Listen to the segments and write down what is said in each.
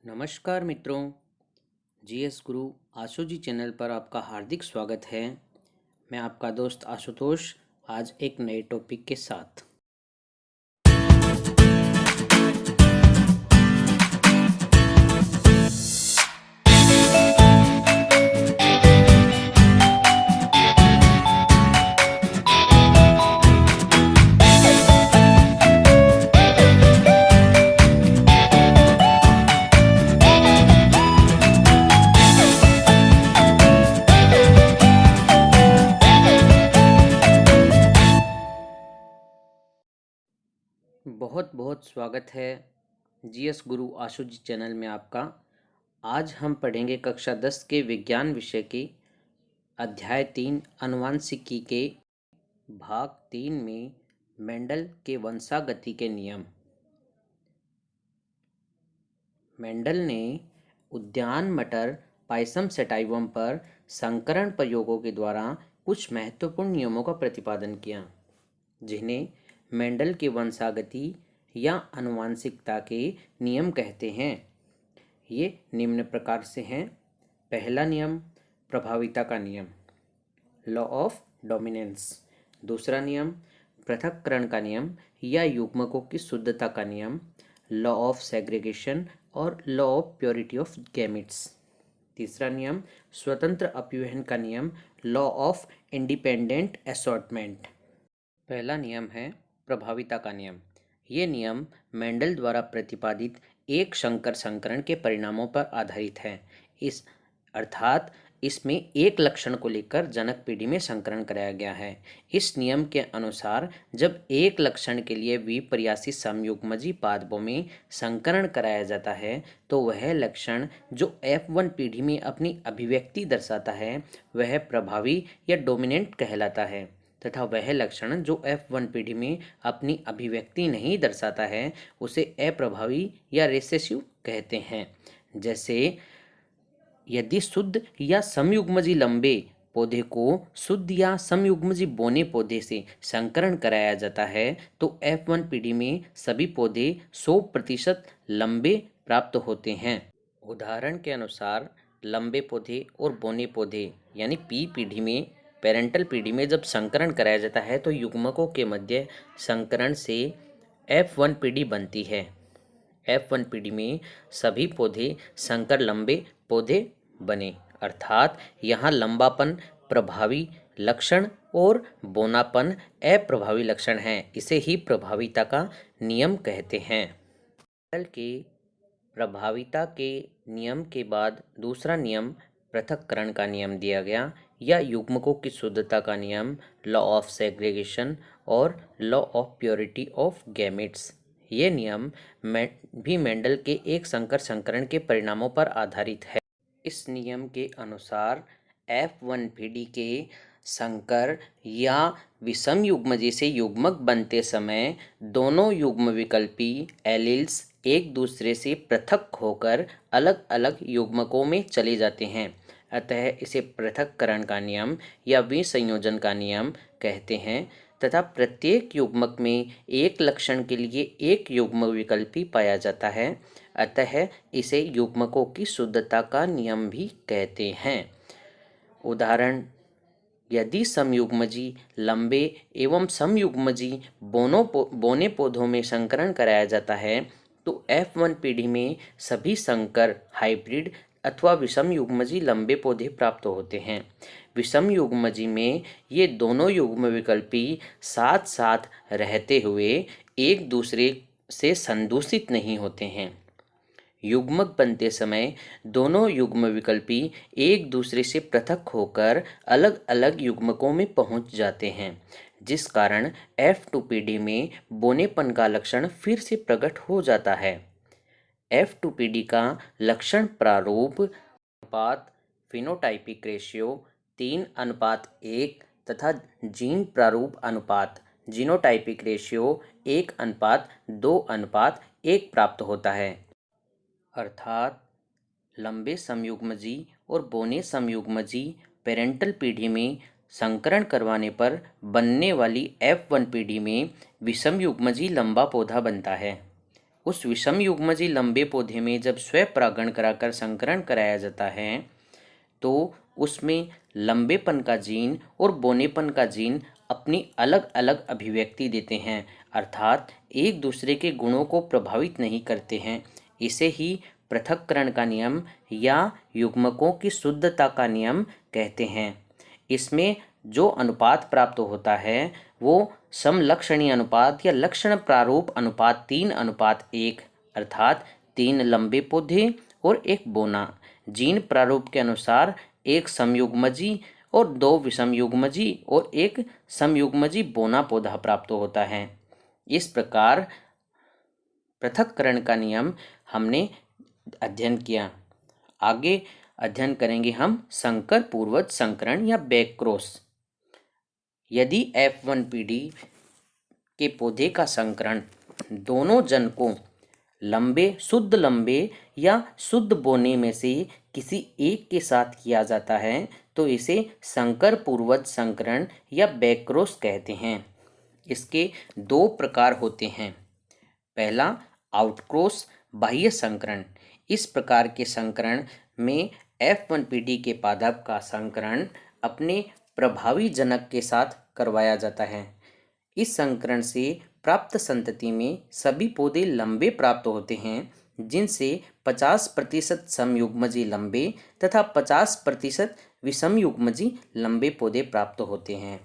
नमस्कार मित्रों, जीएस गुरु आशु जी चैनल पर आपका हार्दिक स्वागत है। मैं आपका दोस्त आशुतोष आज एक नए टॉपिक के साथ। बहुत बहुत स्वागत है जीएस गुरु आशु जी चैनल में आपका। आज हम पढ़ेंगे कक्षा 10 के विज्ञान विषय की अध्याय 3 आनुवंशिकी के भाग 3 में मेंडल के वंशागति के नियम। मेंडल ने उद्यान मटर पायसम सटाइवम पर संकरण प्रयोगों के द्वारा कुछ महत्वपूर्ण नियमों का प्रतिपादन किया, जिन्हें मेंडल के वंशागति या आनुवंशिकता के नियम कहते हैं। ये निम्न प्रकार से हैं। पहला नियम प्रभाविता का नियम, लॉ ऑफ डोमिनेंस। दूसरा नियम पृथक्करण का नियम या युग्मकों की शुद्धता का नियम, लॉ ऑफ सेग्रीगेशन और law of purity of gametes. तीसरा नियम स्वतंत्र अपव्ययन का नियम, लॉ ऑफ इंडिपेंडेंट असॉर्टमेंट। पहला नियम है प्रभाविता का नियम। ये नियम मेंडल द्वारा प्रतिपादित एक संकर संकरण के परिणामों पर आधारित है। अर्थात इसमें एक लक्षण को लेकर जनक पीढ़ी में संकरण कराया गया है। इस नियम के अनुसार जब एक लक्षण के लिए विपर्यासी समयुग्मजी पादपों में संकरण कराया जाता है तो वह लक्षण जो F1 पीढ़ी में अपनी अभिव्यक्ति दर्शाता है वह प्रभावी या डोमिनेंट कहलाता है, तथा वह लक्षण जो F1 पीढ़ी में अपनी अभिव्यक्ति नहीं दर्शाता है उसे अप्रभावी या रिसेसिव कहते हैं। जैसे यदि शुद्ध या समयुग्मजी लंबे पौधे को शुद्ध या समयुग्मजी बोने पौधे से संकरण कराया जाता है तो F1 पीढ़ी में सभी पौधे 100% लंबे प्राप्त होते हैं। उदाहरण के अनुसार लंबे पौधे और बोने पौधे यानी P पीढ़ी में पेरेंटल पीढ़ी में जब संकरण कराया जाता है तो युग्मकों के मध्य संकरण से F1 पीढ़ी बनती है। F1 पीढ़ी में सभी पौधे संकर लंबे पौधे बने, अर्थात यहाँ लंबापन प्रभावी लक्षण और बोनापन अप्रभावी लक्षण है। इसे ही प्रभाविता का नियम कहते हैं। मेंडल के प्रभाविता के नियम के बाद दूसरा नियम पृथक्करण का नियम दिया गया या युग्मकों की शुद्धता का नियम, लॉ ऑफ सेग्रीगेशन और law of purity of gametes. ये नियम भी मेंडल के एक संकर संकरण के परिणामों पर आधारित है। इस नियम के अनुसार F1 पीढ़ी के संकर या विषम युग्मजी से युग्मक बनते समय दोनों युग्म विकल्पी एलील्स एक दूसरे से पृथक होकर अलग अलग युग्मकों में चले जाते हैं। अतः इसे पृथक्करण का नियम या विसंयोजन का नियम कहते हैं, तथा प्रत्येक युग्मक में एक लक्षण के लिए एक युग्म विकल्पी पाया जाता है। अतः इसे युग्मकों की शुद्धता का नियम भी कहते हैं। उदाहरण, यदि समयुग्मजी लंबे एवं समयुग्मजी बोने पौधों में संकरण कराया जाता है तो F1 पीढ़ी में सभी संकर हाइब्रिड अथवा विषम युग्मजी लंबे पौधे प्राप्त होते हैं। विषम युग्मजी में ये दोनों युग्म विकल्पी साथ साथ रहते हुए एक दूसरे से संदूषित नहीं होते हैं। युग्मक बनते समय दोनों युग्म विकल्पी एक दूसरे से पृथक होकर अलग अलग युग्मकों में पहुंच जाते हैं, जिस कारण F2 पीढ़ी में बोनेपन का लक्षण फिर से प्रकट हो जाता है। F2 पीढ़ी का लक्षण प्रारूप अनुपात फिनोटाइपिक रेशियो 3:1 तथा जीन प्रारूप अनुपात जीनोटाइपिक रेशियो 1:2:1 प्राप्त होता है। अर्थात लंबे समयुग्मजी और बोने समयुग्मजी पेरेंटल पीढ़ी में संकरण करवाने पर बनने वाली F1 पीढ़ी में विषम युग्मजी लंबा पौधा बनता है। उस विषम युग्मजी लंबे पौधे में जब स्वपरागण कराकर संकरण कराया जाता है तो उसमें लंबेपन का जीन और बोनेपन का जीन अपनी अलग अलग अभिव्यक्ति देते हैं, अर्थात एक दूसरे के गुणों को प्रभावित नहीं करते हैं। इसे ही पृथक्करण का नियम या युग्मकों की शुद्धता का नियम कहते हैं। इसमें जो अनुपात प्राप्त होता है वो समलक्षणी अनुपात या लक्षण प्रारूप अनुपात 3:1 अर्थात 3 लंबे पौधे और 1 बोना, जीन प्रारूप के अनुसार 1 समयुग्मजी और 2 विषमयुग्मजी और 1 समयुग्मजी बोना पौधा प्राप्त होता है। इस प्रकार पृथक्करण का नियम हमने अध्ययन किया। आगे अध्ययन करेंगे हम संकर पूर्वज संकरण या बैक क्रॉस। यदि F1PD के पौधे का संकरण दोनों जनकों शुद्ध लंबे या शुद्ध बोने में से किसी एक के साथ किया जाता है तो इसे संकर पूर्वज संकरण या बैक क्रॉस कहते हैं। इसके 2 प्रकार होते हैं। पहला आउटक्रॉस बाह्य संकरण। इस प्रकार के संकरण में F1PD के पादप का संकरण अपने प्रभावी जनक के साथ करवाया जाता है। इस संकरण से प्राप्त संतति में सभी पौधे लंबे प्राप्त होते हैं, जिनसे 50% समयुग्मजी लंबे तथा 50% विषमयुग्मजी लंबे पौधे प्राप्त होते हैं।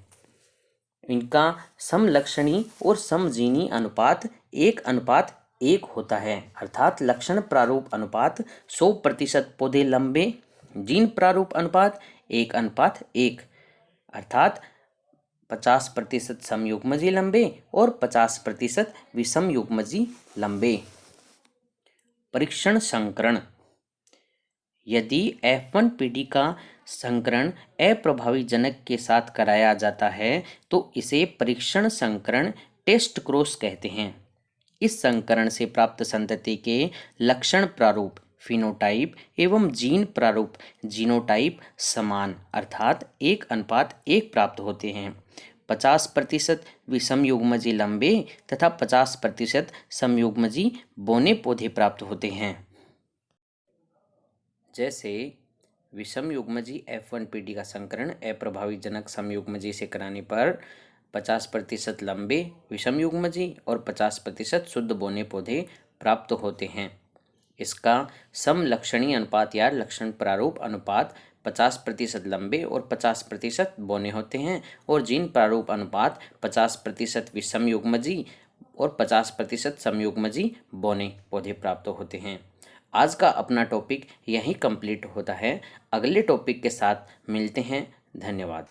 इनका समलक्षणी और समजीनी अनुपात 1:1 होता है, अर्थात लक्षण प्रारूप अनुपात 100% पौधे लंबे, जीन प्रारूप अनुपात 1:1 अर्थात 50% समयुग्मजी लंबे और 50% विषमयुग्मजी लंबे। परीक्षण संकरण। यदि F1PD का संकरण अप्रभावी जनक के साथ कराया जाता है तो इसे परीक्षण संकरण टेस्ट क्रॉस कहते हैं। इस संकरण से प्राप्त संतति के लक्षण प्रारूप फिनोटाइप एवं जीन प्रारूप जीनोटाइप समान अर्थात 1:1 प्राप्त होते हैं। 50% विषमयुग्मजी लंबे तथा 50% समयुग्मजी बोने पौधे प्राप्त होते हैं। जैसे विषमयुग्मजी F1PD का संकरण अप्रभावी जनक समयुग्मजी से कराने पर 50% लंबे विषमयुग्मजी और 50% शुद्ध बोने पौधे प्राप्त होते हैं। इसका समलक्षणी अनुपात या लक्षण प्रारूप अनुपात 50% लंबे और 50% बोने होते हैं और जीन प्रारूप अनुपात 50% विषमयुग्मजी और 50% समयुग्मजी बोने पौधे प्राप्त होते हैं। आज का अपना टॉपिक यहीं कंप्लीट होता है। अगले टॉपिक के साथ मिलते हैं। धन्यवाद।